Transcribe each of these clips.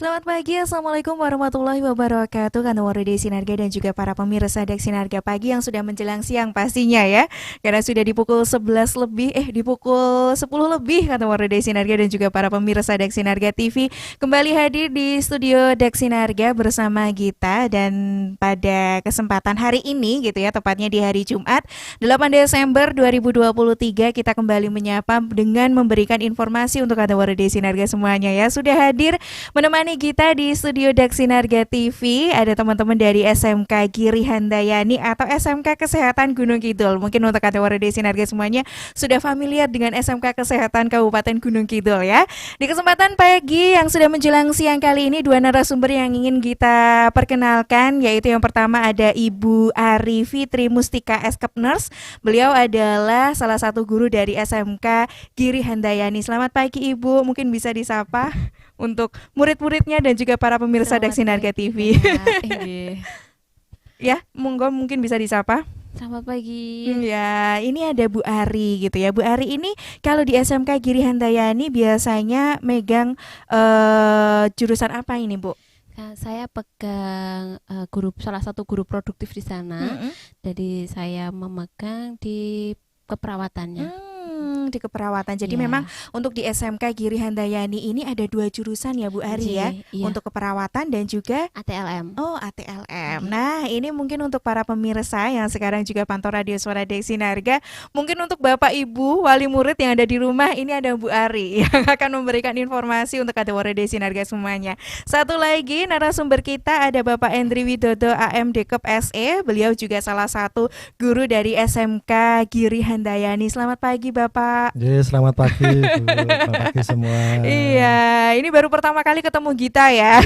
Selamat pagi, Assalamualaikum warahmatullahi wabarakatuh. Kantor Warudi Sinarga dan juga para pemirsa Dek Sinarga pagi yang sudah menjelang siang pastinya ya. Karena sudah di pukul 11 lebih, di pukul 10 lebih Kantor Warudi Sinarga dan juga para pemirsa Dek Sinarga TV kembali hadir di studio Dek Sinarga bersama Gita. Dan pada kesempatan hari ini gitu ya, tepatnya di hari Jumat 8 Desember 2023 kita kembali menyapa dengan memberikan informasi untuk Kantor Warudi Sinarga semuanya ya. Sudah hadir menemani kita di studio Dak Sinarga TV ada teman-teman dari SMK Giri Handayani atau SMK Kesehatan Gunung Kidul. Mungkin untuk kategori Sinarga semuanya sudah familiar dengan SMK Kesehatan Kabupaten Gunung Kidul ya. Di kesempatan pagi yang sudah menjelang siang kali ini dua narasumber yang ingin kita perkenalkan, yaitu yang pertama ada Ibu Ari Fitri Mustika Eskep Nurse. Beliau adalah salah satu guru dari SMK Giri Handayani. Selamat pagi Ibu, mungkin bisa disapa untuk murid-muridnya dan juga para pemirsa Dak Sinarga TV. Ya, monggo mungkin bisa disapa. Selamat pagi. Ya, ini ada Bu Ari gitu ya. Bu Ari ini kalau di SMK Giri Handayani biasanya megang jurusan apa ini, Bu? Saya pegang salah satu guru produktif di sana. Jadi saya memegang di keperawatannya. Di keperawatan. Jadi memang untuk di SMK Giri Handayani ini ada dua jurusan ya Bu Ari ya. Untuk keperawatan dan juga ATLM. Oh, ATLM. Nah, ini mungkin untuk para pemirsa yang sekarang juga pantau radio suara Dek Sinarga. Mungkin untuk Bapak Ibu wali murid yang ada di rumah, ini ada Bu Ari yang akan memberikan informasi untuk kategori Dek Sinarga semuanya. Satu lagi narasumber kita ada Bapak Endri Widodo AM Dekep SE. Beliau juga salah satu guru dari SMK Giri Handayani. Selamat pagi Bapak. Selamat pagi Bu, selamat pagi semua. Iya, ini baru pertama kali ketemu Gita ya.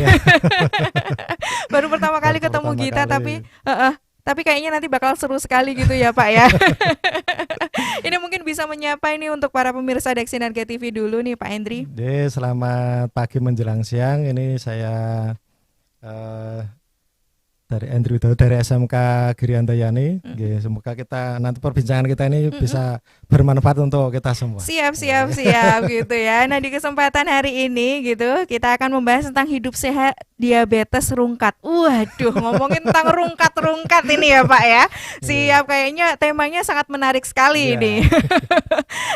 Baru pertama kali ketemu Gita, tapi kayaknya nanti bakal seru sekali gitu ya Pak ya. Ini mungkin bisa menyapa ini untuk para pemirsa Dak Sinarga TV dulu nih Pak Endri. Selamat pagi menjelang siang. Ini saya dari Andrew dari SMK Giri Handayani. Semoga kita nanti perbincangan kita ini bisa bermanfaat untuk kita semua. Siap gitu ya. Nah, di kesempatan hari ini gitu kita akan membahas tentang hidup sehat diabetes rungkat. Waduh, ngomongin tentang rungkat ini ya Pak ya. Siap, kayaknya temanya sangat menarik sekali ini.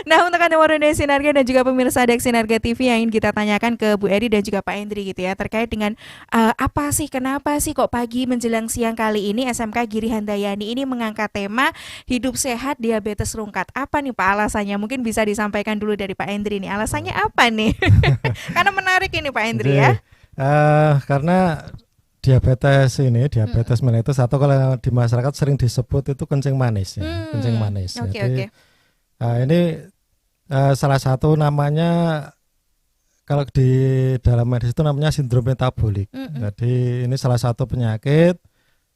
Nah, untuk Anda warga Sinarga dan juga pemirsa Dak Sinarga TV yang ingin kita tanyakan ke Bu Eri dan juga Pak Endri gitu ya, terkait dengan kenapa sih kok pagi menjelang siang kali ini SMK Giri Handayani ini mengangkat tema hidup sehat diabetes rungkat. Apa nih Pak alasannya? Mungkin bisa disampaikan dulu dari Pak Endri nih. Alasannya apa nih? Karena menarik ini Pak Endri ya. Karena diabetes mellitus atau kalau di masyarakat sering disebut itu kencing manis ya. Kencing manis. Jadi ini salah satu namanya, kalau di dalam medis itu namanya sindrom metabolik. Jadi ini salah satu penyakit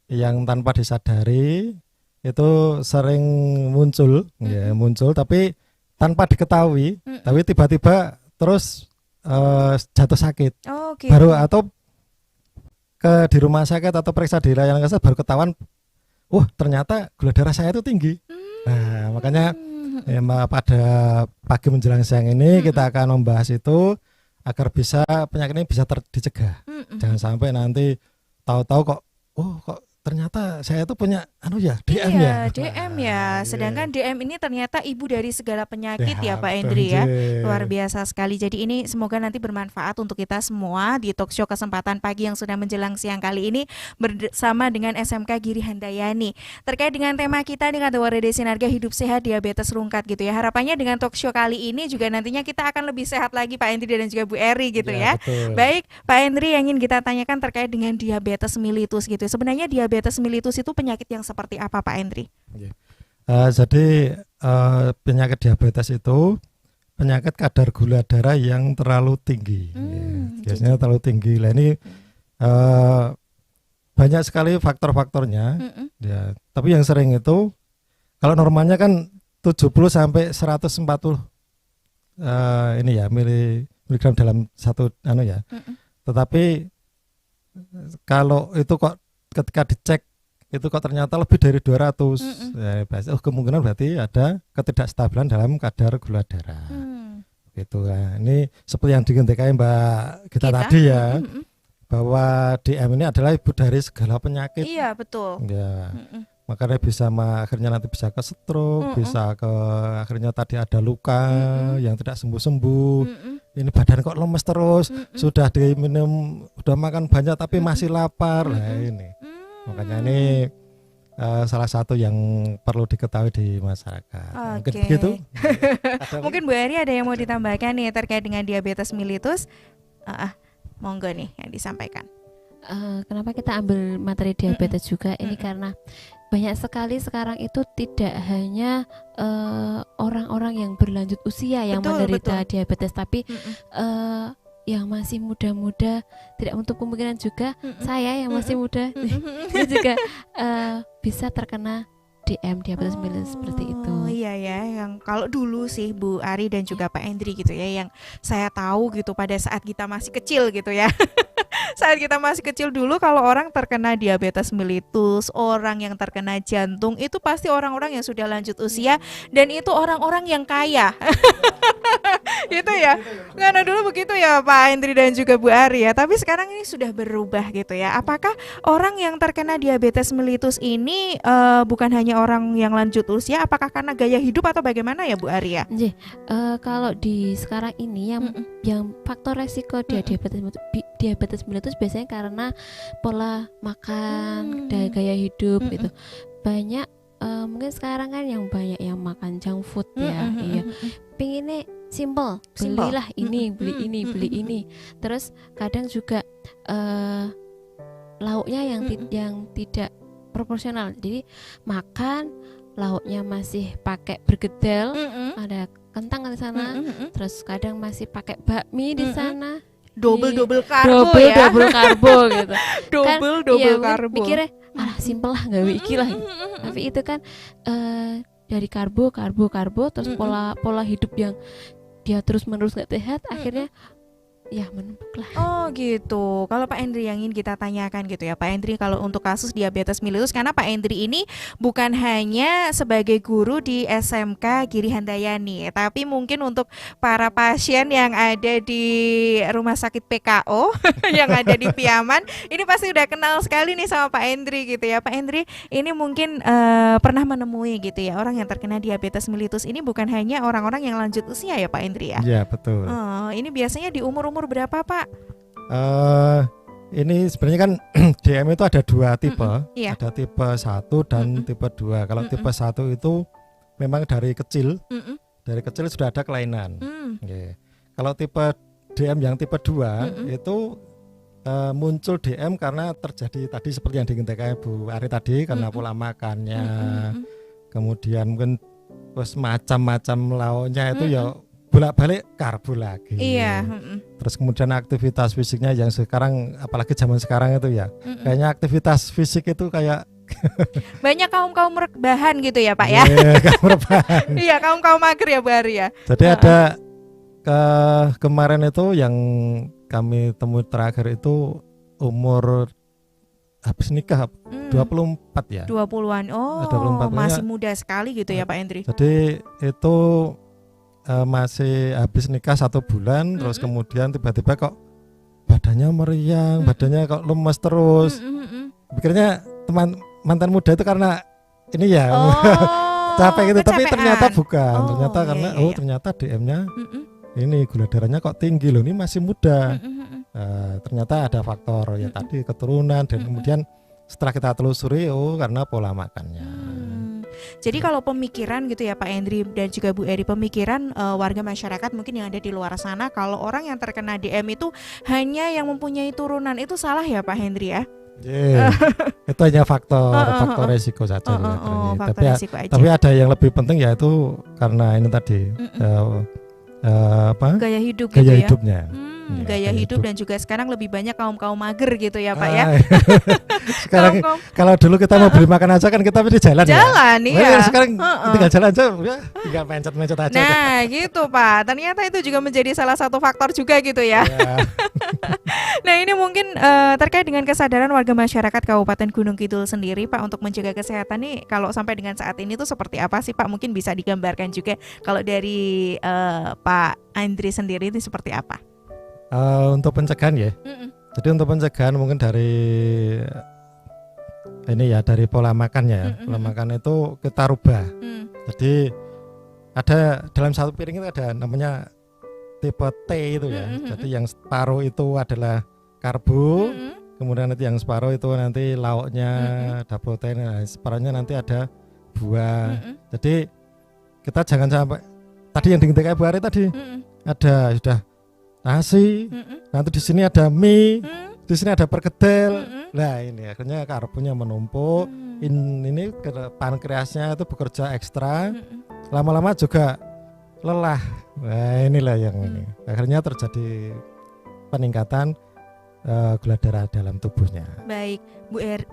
yang tanpa disadari itu sering muncul tapi tanpa diketahui, tapi tiba-tiba terus jatuh sakit. Baru atau di rumah sakit atau periksa di layanan kesehatan baru ketahuan, ternyata gula darah saya itu tinggi. Nah, makanya pada pagi menjelang siang ini kita akan membahas itu agar bisa penyakit ini bisa dicegah. Jangan sampai nanti tahu-tahu kok ternyata saya itu punya DM ya. DM ya. Sedangkan DM ini ternyata ibu dari segala penyakit ya Pak Endri ya. Luar biasa sekali. Jadi ini semoga nanti bermanfaat untuk kita semua di talk show kesempatan pagi yang sudah menjelang siang kali ini bersama dengan SMK Giri Handayani. Terkait dengan tema kita dengan kategori Sinarga hidup sehat diabetes rungkat gitu ya. Harapannya dengan talk show kali ini juga nantinya kita akan lebih sehat lagi Pak Endri dan juga Bu Eri gitu ya. Betul. Baik, Pak Endri yang ingin kita tanyakan terkait dengan diabetes mellitus gitu. Sebenarnya diabetes mellitus itu penyakit yang seperti apa Pak Endri? Jadi penyakit diabetes itu penyakit kadar gula darah yang terlalu tinggi. Biasanya terlalu tinggi. Nah ini banyak sekali faktor-faktornya. Tapi yang sering itu kalau normalnya kan 70 sampai 140 miligram dalam satu Tetapi kalau itu kok ketika dicek itu kok ternyata lebih dari 200, kemungkinan berarti ada ketidakstabilan dalam kadar gula darah. Gitu. Nah, ini seperti yang digentekai Mbak Gita tadi ya. bahwa DM ini adalah ibu dari segala penyakit. Iya, betul. Ya. Makanya bisa akhirnya nanti bisa ke stroke, bisa ke akhirnya tadi ada luka yang tidak sembuh-sembuh. Ini badan kok lemes terus, sudah diminum, udah makan banyak tapi masih lapar. Nah ini. Makanya ini salah satu yang perlu diketahui di masyarakat. Mungkin begitu. Mungkin Bu Eri ada yang mau ditambahkan nih terkait dengan diabetes mellitus. Monggo nih yang disampaikan. Kenapa kita ambil materi diabetes juga? Ini karena banyak sekali sekarang itu tidak hanya orang-orang yang berlanjut usia yang menderita diabetes, tapi yang masih muda-muda, tidak untuk kemungkinan juga saya yang masih muda ini juga bisa terkena DM diabetes mellitus seperti itu. Iya ya, yang kalau dulu sih Bu Ari dan juga Pak Hendri gitu ya, yang saya tahu gitu pada saat kita masih kecil gitu ya. Saat kita masih kecil dulu kalau orang terkena diabetes mellitus, orang yang terkena jantung itu pasti orang-orang yang sudah lanjut usia dan itu orang-orang yang kaya. Gitu ya. Karena dulu begitu ya Pak Hendri dan juga Bu Ari ya, tapi sekarang ini sudah berubah gitu ya. Apakah orang yang terkena diabetes mellitus ini bukan hanya orang yang lanjut usia, apakah karena gaya hidup atau bagaimana ya Bu Ari ya? Kalau di sekarang ini yang faktor resiko diabetes mellitus biasanya karena pola makan dan gaya hidup gitu. Banyak mungkin sekarang kan yang banyak yang makan junk food ya. Iya. Pinginnya simple, belilah ini, beli ini, beli ini. Terus kadang juga lauknya yang tidak proporsional. Jadi makan lauknya masih pakai bergedel, ada kentang di sana, terus kadang masih pakai bakmi di sana. Double karbo ya. Double karbo gitu. double karbo. Mikirnya simpel lah, nggak iki lah. Tapi itu kan dari karbo terus pola hidup yang dia terus menerus nggak sehat, akhirnya ya menumpuk lah. Oh gitu. Kalau Pak Hendri yang ingin kita tanyakan gitu ya Pak Hendri, kalau untuk kasus diabetes mellitus, karena Pak Hendri ini bukan hanya sebagai guru di SMK Giri Handayani, tapi mungkin untuk para pasien yang ada di rumah sakit PKO yang ada di Piaman, ini pasti udah kenal sekali nih sama Pak Hendri gitu ya. Pak Hendri ini mungkin pernah menemui gitu ya orang yang terkena diabetes mellitus ini bukan hanya orang-orang yang lanjut usia ya Pak Hendri ya? Iya betul. Ini biasanya di umur berapa Pak? Ini sebenarnya kan DM itu ada dua tipe, ada tipe 1 dan tipe 2. Kalau tipe 1 itu memang dari kecil sudah ada kelainan. Kalau tipe DM yang tipe 2 itu muncul DM karena terjadi tadi seperti yang diingatkan Bu Ari tadi, karena pola makannya, kemudian mungkin terus macam-macam lauknya itu ya bolak-balik karbo lagi. Iya. Terus kemudian aktivitas fisiknya yang sekarang, apalagi zaman sekarang itu ya, kayaknya aktivitas fisik itu kayak banyak kaum rebahan gitu ya Pak ya. Kaum rebahan. Iya, kaum mager ya Bu Ari ya. Jadi ada kemarin itu yang kami temui terakhir itu umur habis nikah 24 ya. 20-an. Oh, 24 masih muda sekali gitu ya Pak Hendri. Jadi itu masih habis nikah 1 bulan, terus kemudian tiba-tiba kok badannya meriang, badannya kok lemes terus. Pikirnya mantan muda itu karena ini ya capek gitu, tapi ternyata bukan. Ternyata karena ternyata DM-nya ini gula darahnya kok tinggi loh, ini masih muda. Ternyata ada faktor ya tadi keturunan, dan kemudian setelah kita telusuri karena pola makannya. Jadi kalau pemikiran gitu ya Pak Hendri dan juga Bu Eri, pemikiran warga masyarakat mungkin yang ada di luar sana, kalau orang yang terkena DM itu hanya yang mempunyai turunan, itu salah ya Pak Hendri ya? Itu hanya faktor resiko saja. Tapi ada yang lebih penting, yaitu karena ini tadi gaya hidup gaya gitu hidupnya. Gaya hidup dan juga sekarang lebih banyak kaum mager gitu ya Pak ya. Sekarang kalau dulu kita mau beli makan aja kan kita di jalan iya. Sekarang tinggal jalan aja ya, tinggal mencet aja. Nah gitu Pak, ternyata itu juga menjadi salah satu faktor juga gitu ya. Nah ini mungkin terkait dengan kesadaran warga masyarakat Kabupaten Gunung Kidul sendiri Pak untuk menjaga kesehatan nih, kalau sampai dengan saat ini tuh seperti apa sih Pak? Mungkin bisa digambarkan juga kalau dari Pak Hendri sendiri itu seperti apa? Untuk pencegahan ya, Jadi untuk pencegahan mungkin dari ini ya, dari pola makan ya. Pola makan itu kita rubah. Jadi ada dalam satu piring itu ada namanya tipe T itu ya. Jadi yang separuh itu adalah karbo, kemudian nanti yang separuh itu nanti lauknya, ada protein, nah, separuhnya nanti ada buah. Jadi kita jangan sampai tadi yang diintik kayak Bu Ari tadi ada sudah nasi, nanti di sini ada mie, di sini ada perkedel. Nah ini akhirnya karbonya menumpuk, ini pankreasnya itu bekerja ekstra, lama-lama juga lelah. Nah inilah yang ini akhirnya terjadi peningkatan gula darah dalam tubuhnya. Baik,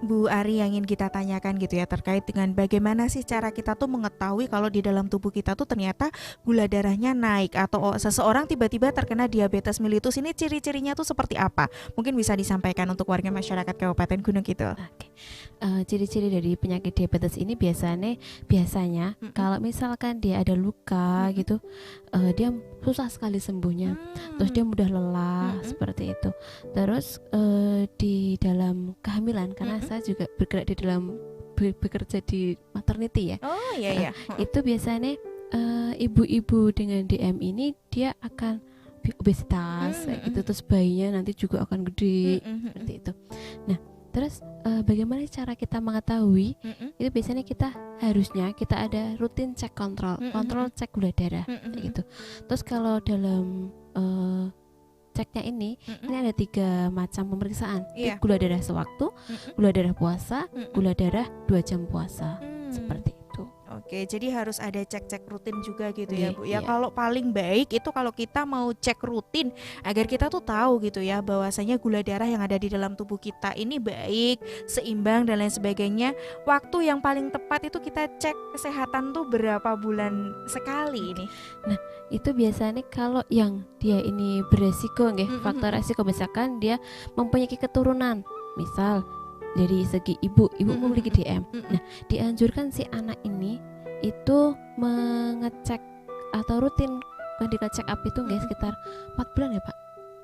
Bu Ari yang ingin kita tanyakan gitu ya, terkait dengan bagaimana sih cara kita tuh mengetahui kalau di dalam tubuh kita tuh ternyata gula darahnya naik, atau seseorang tiba-tiba terkena diabetes mellitus, ini ciri-cirinya tuh seperti apa? Mungkin bisa disampaikan untuk warga masyarakat Kabupaten Gunung Kidul. Ciri-ciri dari penyakit diabetes ini biasanya kalau misalkan dia ada luka gitu, dia susah sekali sembuhnya, terus dia mudah lelah seperti itu. Terus di dalam kehamilan, karena saya juga bergerak di dalam bekerja di maternity ya. Oh iya. Itu biasanya ibu-ibu dengan DM ini dia akan obesitas kayak gitu, terus bayinya nanti juga akan gede seperti itu. Nah, terus bagaimana cara kita mengetahui? Itu biasanya harusnya kita ada rutin cek kontrol cek gula darah kayak gitu. Terus kalau dalam ceknya ini ada 3 macam pemeriksaan. Gula darah sewaktu, gula darah puasa, gula darah 2 jam puasa. Seperti itu. Oke, jadi harus ada cek-cek rutin juga gitu ya Bu ya. Kalau paling baik itu kalau kita mau cek rutin agar kita tuh tahu gitu ya bahwasanya gula darah yang ada di dalam tubuh kita ini baik, seimbang dan lain sebagainya. Waktu yang paling tepat itu kita cek kesehatan tuh berapa bulan sekali ini? Nah, itu biasanya kalau yang dia ini beresiko faktor resiko, misalkan dia mempunyai keturunan, misal dari segi ibu memiliki DM. Nah, dianjurkan si anak ini itu mengecek atau rutin medical check up itu sekitar 4 bulan ya Pak.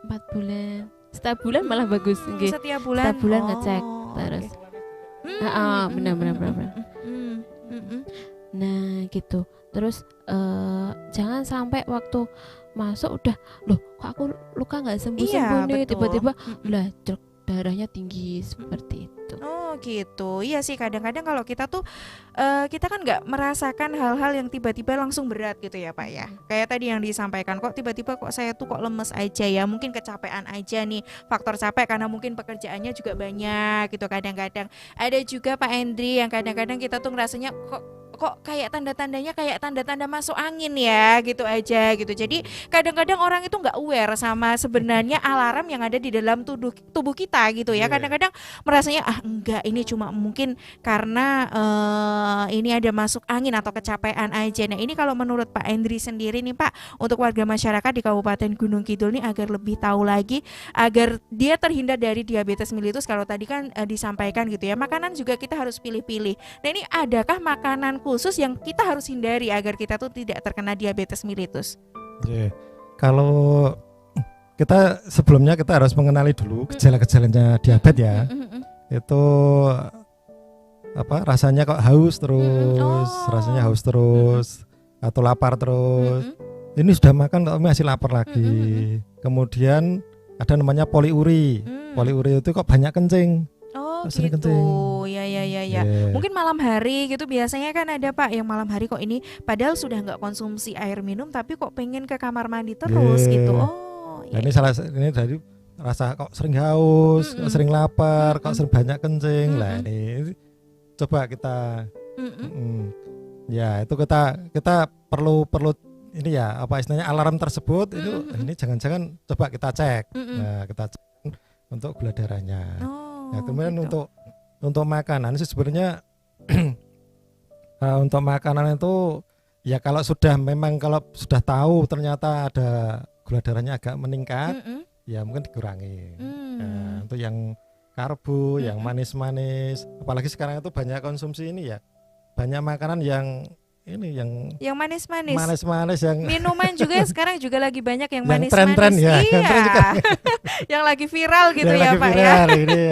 4 bulan. Setiap bulan malah bagus Setiap bulan ngecek terus. Benar. Nah, gitu. Terus jangan sampai waktu masuk udah loh kok aku luka nggak sembuh nih, tiba-tiba lah darahnya tinggi seperti itu. Oh gitu, iya sih kadang-kadang kalau kita tuh kita kan nggak merasakan hal-hal yang tiba-tiba langsung berat gitu ya Pak ya. Kayak tadi yang disampaikan, kok tiba-tiba kok saya tuh kok lemes aja ya, mungkin kecapean aja nih, faktor capek karena mungkin pekerjaannya juga banyak gitu. Kadang-kadang ada juga Pak Hendri yang kadang-kadang kita tuh ngerasanya kok kayak tanda-tandanya kayak tanda-tanda masuk angin ya gitu aja gitu. Jadi kadang-kadang orang itu nggak aware sama sebenarnya alarm yang ada di dalam tubuh kita gitu ya. Kadang-kadang merasanya enggak, ini cuma mungkin karena ini ada masuk angin atau kecapean aja. Nah ini kalau menurut Pak Hendri sendiri nih Pak, untuk warga masyarakat di Kabupaten Gunung Kidul nih agar lebih tahu lagi, agar dia terhindar dari diabetes mellitus, kalau tadi kan disampaikan gitu ya, makanan juga kita harus pilih-pilih. Nah ini adakah makanan khusus yang kita harus hindari agar kita tuh tidak terkena diabetes mellitus? Kalau kita sebelumnya kita harus mengenali dulu gejala-gejalanya diabetes ya. Itu rasanya kok haus terus, rasanya haus terus, atau lapar terus. Ini sudah makan kok masih lapar lagi. Kemudian ada namanya poliuri. Poliuri itu kok banyak kencing. Gitu, ya. Mungkin malam hari gitu biasanya kan ada Pak yang malam hari kok ini padahal sudah nggak konsumsi air minum tapi kok pengen ke kamar mandi terus gitu. Ini ini dari rasa kok sering haus, kok sering lapar, kok sering banyak kencing. Lah ini coba kita, ya itu kita perlu ini ya istilahnya alarm tersebut itu ini jangan-jangan coba kita cek. Nah kita cek untuk gula darahnya. Nah, kemudian gitu. untuk makanan sih sebenarnya untuk makanan itu ya kalau sudah tahu ternyata ada gula darahnya agak meningkat, ya mungkin dikurangi. Nah, untuk yang karbo, yang manis-manis, apalagi sekarang itu banyak konsumsi ini ya, banyak makanan yang ini yang manis-manis. Manis-manis yang minuman juga sekarang juga lagi banyak yang yang manis-manis. tren-tren ya. Iya. Yang lagi viral gitu yang ya lagi Pak viral, ya. ini.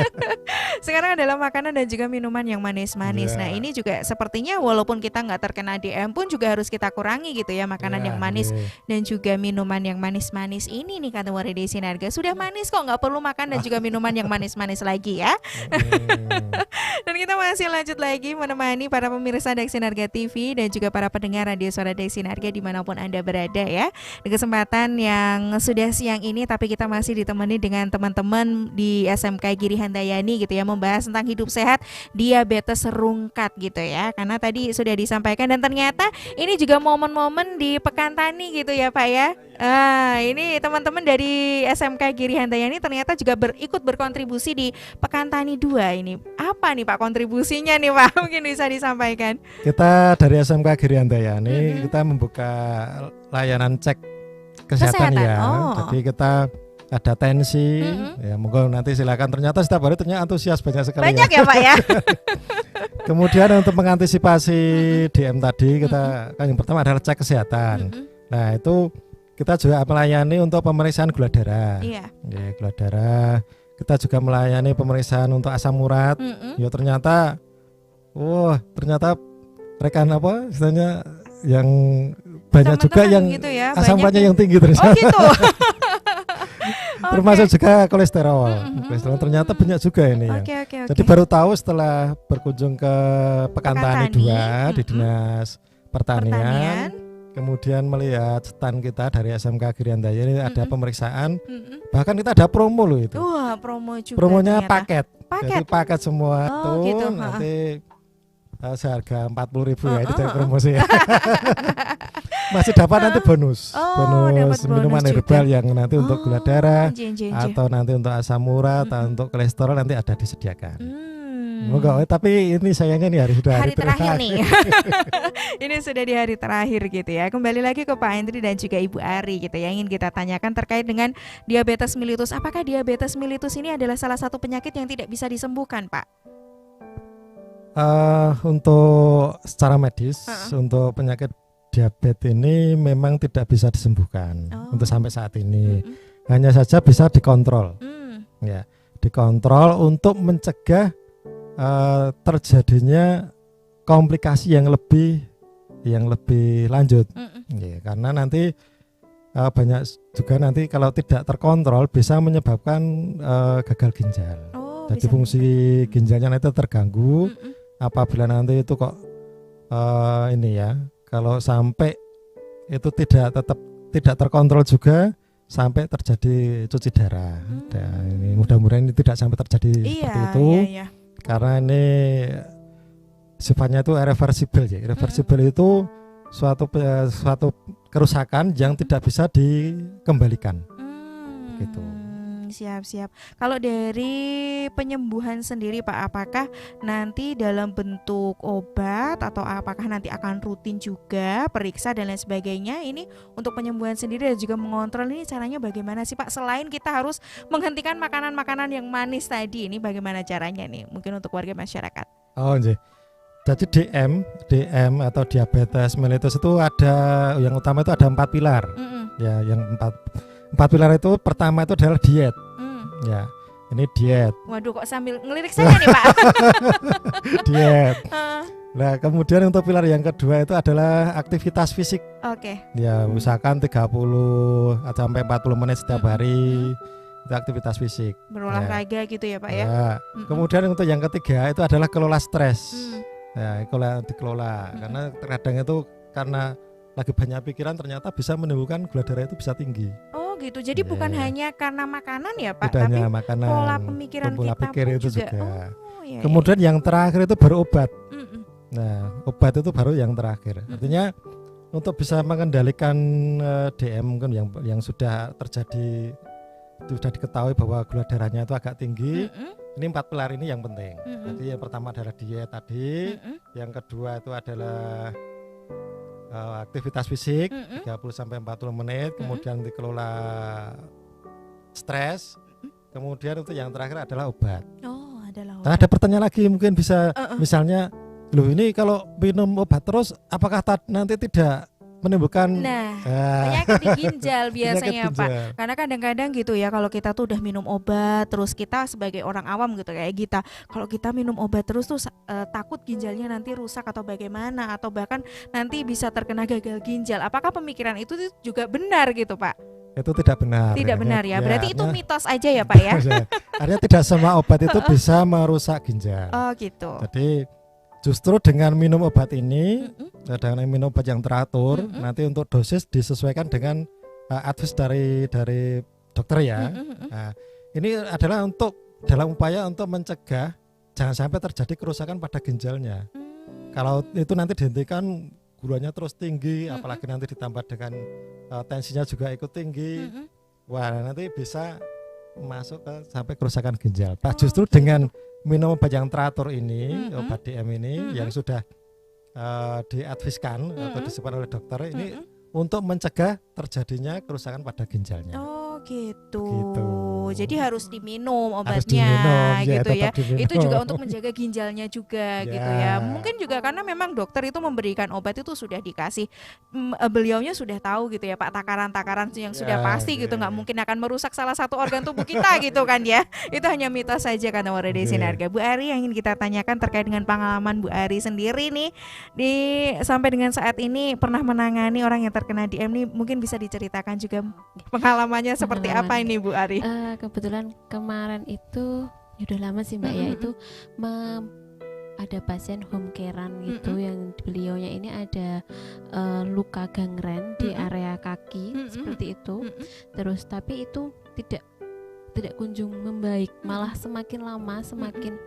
Sekarang adalah makanan dan juga minuman yang manis-manis. Nah, ini juga sepertinya walaupun kita nggak terkena DM pun juga harus kita kurangi gitu ya, makanan yang manis dan juga minuman yang manis-manis ini nih kata Waridi Sinarga. Sudah manis kok, nggak perlu makan dan juga minuman yang manis-manis lagi ya. Dan kita masih lanjut lagi menemani para pemirsa Deksi Sinarga TV dan juga para pendengar Radio Suara Deksi Sinarga dimanapun Anda berada ya. Di kesempatan yang sudah siang ini, tapi kita masih ditemani dengan teman-teman di SMK Giri Handayani gitu ya, membahas tentang hidup sehat diabetes rungkat gitu ya. Karena tadi sudah disampaikan dan ternyata ini juga momen-momen di Pekan Tani gitu ya Pak ya. Ini teman-teman dari SMK Giri Handayani ternyata juga ikut berkontribusi di Pekan Tani 2 ini. Apa nih Pak kontribusinya nih Pak? Mungkin bisa disampaikan. Kita dari SMK Giri Handayani kita membuka layanan cek kesehatan ya. Jadi kita ada tensi, ya monggo nanti silakan. Ternyata setiap hari ternyata antusias banyak sekali. Banyak ya Pak ya. Kemudian untuk mengantisipasi DM tadi kita kan yang pertama adalah cek kesehatan. Nah itu kita juga melayani untuk pemeriksaan gula darah. Iya. Ya, gula darah. Kita juga melayani pemeriksaan untuk asam urat. Ya ternyata, ternyata rekan apa istilahnya yang banyak juga yang gitu ya, asam uratnya yang tinggi Oh ternyata. gitu. Termasuk juga kolesterol. Kolesterol ternyata banyak juga ini yang. Jadi baru tahu setelah berkunjung ke Pekan Tani 2 di Dinas Pertanian. Kemudian melihat stand kita dari SMK Giri Handayani ini ada pemeriksaan. Bahkan kita ada promo loh itu. Wah, promo juga. Promonya ternyata. paket. Jadi paket semua tuh gitu. nanti seharga 40.000 ya itu dari promosi ya. Masih dapat nanti bonus minuman herbal yang nanti untuk gula darah atau nanti untuk asam urat atau untuk kolesterol nanti ada disediakan. Tapi ini sayangnya nih hari terakhir nih. Ini sudah di hari terakhir gitu ya. Kembali lagi ke Pak Hendri dan juga Ibu Ari gitu ya. Ingin kita tanyakan terkait dengan diabetes mellitus. Apakah diabetes mellitus ini adalah salah satu penyakit yang tidak bisa disembuhkan, Pak? Untuk secara medis, untuk penyakit diabetes ini memang tidak bisa disembuhkan untuk sampai saat ini. Hanya saja bisa dikontrol. Ya, dikontrol untuk mencegah terjadinya komplikasi yang lebih lanjut. Ya, karena nanti banyak juga nanti kalau tidak terkontrol bisa menyebabkan gagal ginjal. Jadi fungsi ginjalnya nanti terganggu. Apabila nanti itu kok ini ya, kalau sampai itu tidak terkontrol juga sampai terjadi cuci darah. Dan ini mudah-mudahan ini tidak sampai terjadi seperti itu. Iya. Karena ini sifatnya itu irreversible ya. Irreversible itu suatu kerusakan yang tidak bisa dikembalikan. Gitu. Siap. Kalau dari penyembuhan sendiri Pak, apakah nanti dalam bentuk obat atau apakah nanti akan rutin juga periksa dan lain sebagainya? Ini untuk penyembuhan sendiri dan juga mengontrol ini caranya bagaimana sih Pak? Selain kita harus menghentikan makanan-makanan yang manis tadi, ini bagaimana caranya nih? Mungkin untuk warga masyarakat. Iya. Jadi DM atau diabetes mellitus itu ada yang utama itu ada 4 pilar. Ya, yang 4 pilar itu pertama itu adalah diet. Ya, ini diet. Waduh, kok sambil ngelirik saya nih Pak. Diet. Nah, kemudian untuk pilar yang kedua itu adalah aktivitas fisik. Ya, usahakan 30 sampai 40 menit setiap hari itu aktivitas fisik. Berolahraga gitu ya Pak ya. Kemudian untuk yang ketiga itu adalah kelola stres. Ya, dikelola. Karena terkadang itu karena lagi banyak pikiran ternyata bisa menimbulkan gula darah itu bisa tinggi. Gitu. Jadi bukan hanya karena makanan ya Pak, tapi makanan, pola pemikiran pola kita pikir pun itu juga. Kemudian yang terakhir itu baru obat. Nah, obat itu baru yang terakhir. Artinya untuk bisa mengendalikan DM kan yang sudah terjadi, sudah diketahui bahwa gula darahnya itu agak tinggi. Ini 4 pilar ini yang penting. Jadi yang pertama adalah diet tadi, yang kedua itu adalah aktivitas fisik 30 sampai 40 menit, kemudian dikelola stres, kemudian untuk yang terakhir adalah obat. Adalah obat. Nah, ada pertanyaan lagi mungkin bisa misalnya loh ini kalau minum obat terus apakah nanti tidak menimbulkan penyakit di ginjal biasanya penyakit Pak. ginjal. Karena kadang-kadang gitu ya, kalau kita tuh udah minum obat terus, kita sebagai orang awam gitu kayak kita, kalau kita minum obat terus tuh takut ginjalnya nanti rusak atau bagaimana, atau bahkan nanti bisa terkena gagal ginjal. Apakah pemikiran itu juga benar gitu Pak? Itu tidak benar. Tidak benar ya. Berarti itu artinya, mitos aja ya Pak ya. Artinya tidak semua obat itu bisa merusak ginjal. Oh gitu. Jadi justru dengan minum obat ini, dengan minum obat yang teratur, nanti untuk dosis disesuaikan dengan advice dari dokter ya. Nah, ini adalah untuk dalam upaya untuk mencegah jangan sampai terjadi kerusakan pada ginjalnya. Kalau itu nanti dihentikan, gulanya terus tinggi, apalagi nanti ditambah dengan tensinya juga ikut tinggi, wah nanti bisa masuk ke sampai kerusakan ginjal. Justru dengan minum obat yang teratur ini, obat DM ini yang sudah diadviskan atau disebutkan oleh dokter ini untuk mencegah terjadinya kerusakan pada ginjalnya. Oh gitu. Jadi harus diminum obatnya, harus diminum, gitu ya. Diminum. Itu juga untuk menjaga ginjalnya juga gitu ya. Mungkin juga karena memang dokter itu memberikan obat itu sudah dikasih, beliaunya sudah tahu gitu ya Pak, takaran-takaran yang sudah pasti gitu, nggak mungkin akan merusak salah satu organ tubuh kita gitu kan ya. Itu hanya mitos saja kan Warada Sinerga. Bu Ari, yang ingin kita tanyakan terkait dengan pengalaman Bu Ari sendiri nih sampai dengan saat ini pernah menangani orang yang terkena DM nih, mungkin bisa diceritakan juga pengalamannya seperti apa ini Bu Ari? Kebetulan kemarin itu udah lama sih Mbak ya, itu ada pasien home carean gitu, yang beliaunya ini ada luka gangren di area kaki seperti itu. Terus tapi itu tidak kunjung membaik, malah semakin lama semakin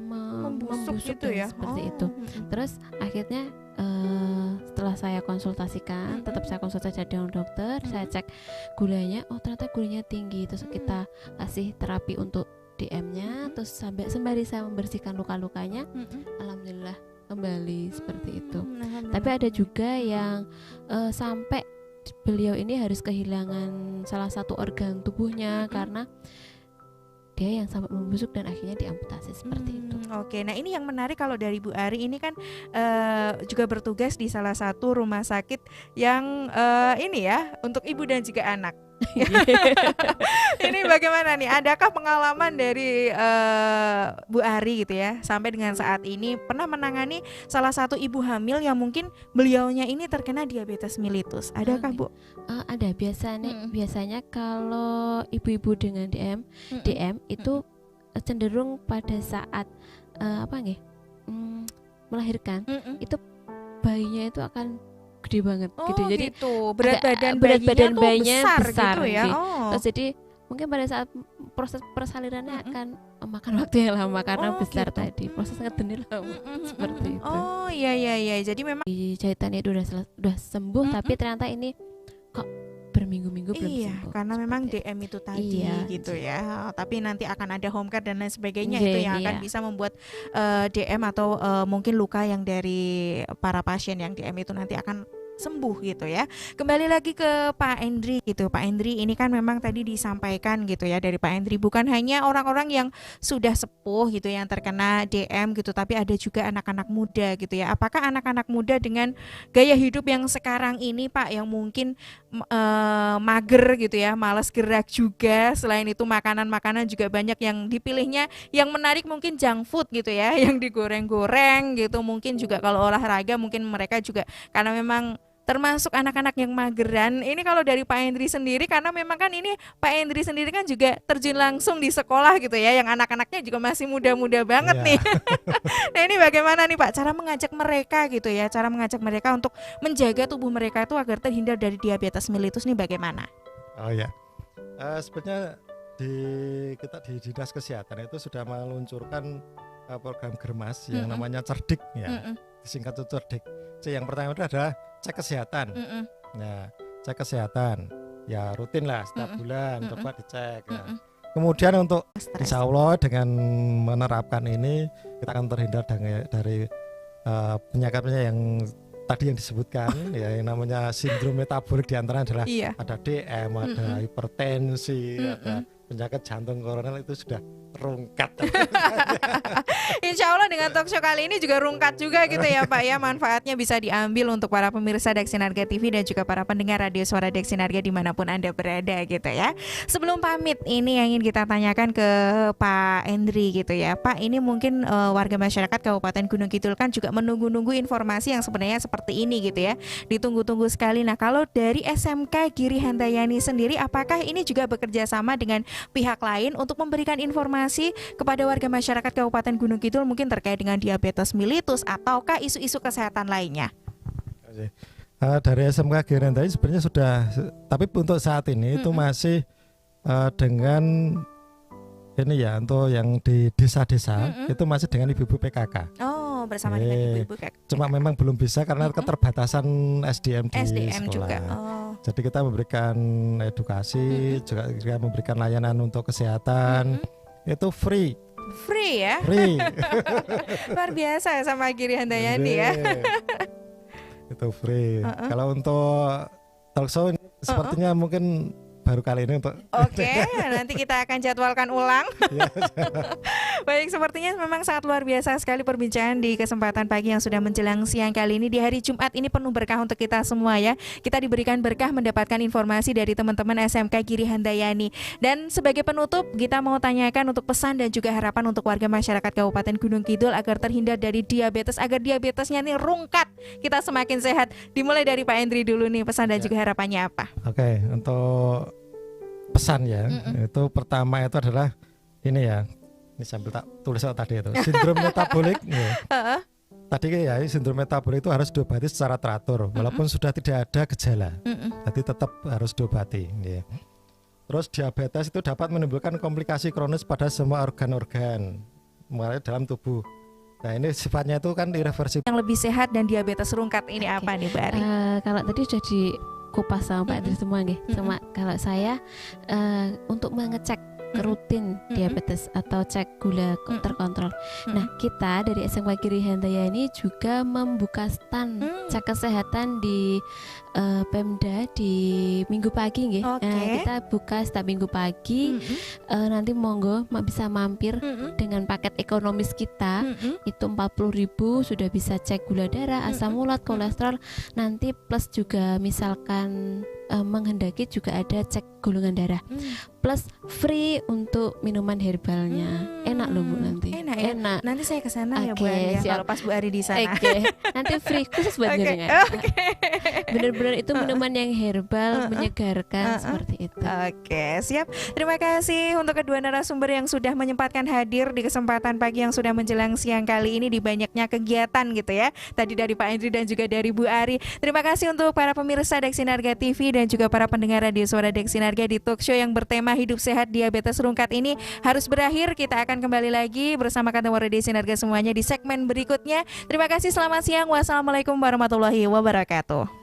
membusuk gitu ya, seperti itu. Terus akhirnya setelah saya konsultasikan, tetap saya konsultasi dengan dokter, saya cek gulanya, oh ternyata gulanya tinggi. Terus kita kasih terapi untuk DM-nya, terus sembari saya membersihkan luka-lukanya, alhamdulillah kembali seperti itu. Tapi ada juga yang sampai beliau ini harus kehilangan salah satu organ tubuhnya karena dia yang sampai membusuk dan akhirnya diamputasi seperti itu. Oke, nah ini yang menarik kalau dari Bu Ari ini kan juga bertugas di salah satu rumah sakit yang ini ya, untuk ibu dan juga anak. Ini bagaimana nih? Adakah pengalaman dari Bu Ari gitu ya, sampai dengan saat ini pernah menangani salah satu ibu hamil yang mungkin beliaunya ini terkena diabetes mellitus? Adakah Bu? Ada. Biasanya kalau ibu-ibu dengan DM itu cenderung pada saat melahirkan, itu bayinya itu akan gede banget gitu. Jadi berat badan bayinya besar gitu ya. Terus jadi mungkin pada saat proses persalirannya akan memakan waktu yang lama karena besar gitu. Tadi proses ngedenil lama seperti itu. Oh iya. Jadi memang jahitannya itu udah sembuh, tapi ternyata ini kok berminggu-minggu belum sembuh. Karena memang DM itu tadi gitu ya. Tapi nanti akan ada home care dan lain sebagainya itu yang akan bisa membuat DM atau mungkin luka yang dari para pasien yang DM itu nanti akan sembuh gitu ya. Kembali lagi ke Pak Endri gitu. Pak Endri, ini kan memang tadi disampaikan gitu ya dari Pak Endri, bukan hanya orang-orang yang sudah sepuh gitu yang terkena DM gitu, tapi ada juga anak-anak muda gitu ya. Apakah anak-anak muda dengan gaya hidup yang sekarang ini Pak, yang mungkin mager gitu ya, malas gerak juga, selain itu makanan-makanan juga banyak yang dipilihnya yang menarik, mungkin junk food gitu ya, yang digoreng-goreng gitu. Mungkin juga kalau olahraga mungkin mereka juga karena memang termasuk anak-anak yang mageran. Ini kalau dari Pak Endri sendiri, karena memang kan ini Pak Endri sendiri kan juga terjun langsung di sekolah gitu ya, yang anak-anaknya juga masih muda-muda banget nih. Nah ini bagaimana nih Pak, cara mengajak mereka gitu ya, cara mengajak mereka untuk menjaga tubuh mereka itu agar terhindar dari diabetes mellitus nih bagaimana? Oh ya, sebenarnya kita di Dinas Kesehatan itu sudah meluncurkan program Germas yang namanya Cerdik ya, disingkat itu Cerdik. Yang pertama itu adalah cek kesehatan. Nah, cek kesehatan ya rutin lah setiap bulan coba dicek ya. Kemudian untuk insya Allah dengan menerapkan ini kita akan terhindar dari penyakitnya yang tadi yang disebutkan ya, yang namanya sindrom metabolik, diantaranya adalah ada DM, ada hipertensi, ada penyakit jantung koroner, itu sudah rungkat. Insya Allah dengan talk show kali ini juga rungkat juga gitu ya Pak ya. Manfaatnya bisa diambil untuk para pemirsa Deksinarga TV dan juga para pendengar radio suara Deksinarga dimanapun Anda berada gitu ya. Sebelum pamit, ini yang ingin kita tanyakan ke Pak Endri gitu ya Pak. Ini mungkin warga masyarakat Kabupaten Gunung Kidul kan juga menunggu-nunggu informasi yang sebenarnya seperti ini gitu ya. Ditunggu-tunggu sekali. Nah kalau dari SMK Giri Handayani sendiri, apakah ini juga bekerja sama dengan pihak lain untuk memberikan informasi kepada warga masyarakat Kabupaten Gunung Kidul mungkin terkait dengan diabetes mellitus ataukah isu-isu kesehatan lainnya? Dari SMK Giri Handayani sebenarnya sudah, tapi untuk saat ini itu masih dengan ini ya, untuk yang di desa-desa itu masih dengan ibu-ibu PKK. Oh, bersama dengan ibu-ibu PKK. Cuma memang belum bisa karena keterbatasan SDM di sekolah. Juga. Jadi kita memberikan edukasi, juga kita memberikan layanan untuk kesehatan. Itu free ya? Free. Luar biasa sama Giri Handayani ya. Itu free. Kalau untuk talk show sepertinya mungkin baru kali ini untuk Oke, nanti kita akan jadwalkan ulang. Baik, sepertinya memang sangat luar biasa sekali perbincangan di kesempatan pagi yang sudah menjelang siang kali ini. Di hari Jumat ini penuh berkah untuk kita semua ya. Kita diberikan berkah mendapatkan informasi dari teman-teman SMK Giri Handayani. Dan sebagai penutup, kita mau tanyakan untuk pesan dan juga harapan untuk warga masyarakat Kabupaten Gunung Kidul agar terhindar dari diabetes, agar diabetesnya ini rungkat, kita semakin sehat. Dimulai dari Pak Endri dulu nih, pesan dan juga harapannya apa? Oke, untuk pesan ya, itu pertama itu adalah ini ya, ini sambil tak tulis tadi itu sindrom metabolik ya. Tadi ya sindrom metabolik itu harus diobati secara teratur walaupun sudah tidak ada gejala, jadi tetap harus diobati ya. Terus diabetes itu dapat menimbulkan komplikasi kronis pada semua organ-organ mulai dalam tubuh. Nah ini sifatnya itu kan irreversibel. Yang lebih sehat dan diabetes rungkat ini apa nih Mbak Ari? Kalau tadi sudah dikupas sama Pak Adri semua nih. Sama kalau saya untuk mengecek rutin diabetes atau cek gula terkontrol. Nah kita dari SMK Giri Handayani juga membuka stand cek kesehatan di Pemda di Minggu pagi nggih. Nah, kita buka setiap Minggu pagi. Nanti monggo bisa mampir dengan paket ekonomis kita. Itu 40.000 sudah bisa cek gula darah, asam urat, kolesterol. Nanti plus juga misalkan menghendaki juga ada cek golongan darah. Plus free untuk minuman herbalnya. Enak loh Bu nanti. Enak. Nanti saya ke sana ya Bu Ari ya. Kalau pas Bu Ari di sana. Nanti free khusus buat jenengan. Benar-benar itu minuman yang herbal, menyegarkan seperti itu. Oke, siap. Terima kasih untuk kedua narasumber yang sudah menyempatkan hadir di kesempatan pagi yang sudah menjelang siang kali ini di banyaknya kegiatan gitu ya. Tadi dari Pak Endri dan juga dari Bu Ari. Terima kasih untuk para pemirsa Deksinarga TV dan juga para pendengar radio suara Deksinarga di talk show yang bertema hidup sehat diabetes rungkat ini harus berakhir. Kita akan kembali lagi bersama Kantor Deksinarga semuanya di segmen berikutnya. Terima kasih, selamat siang. Wassalamualaikum warahmatullahi wabarakatuh.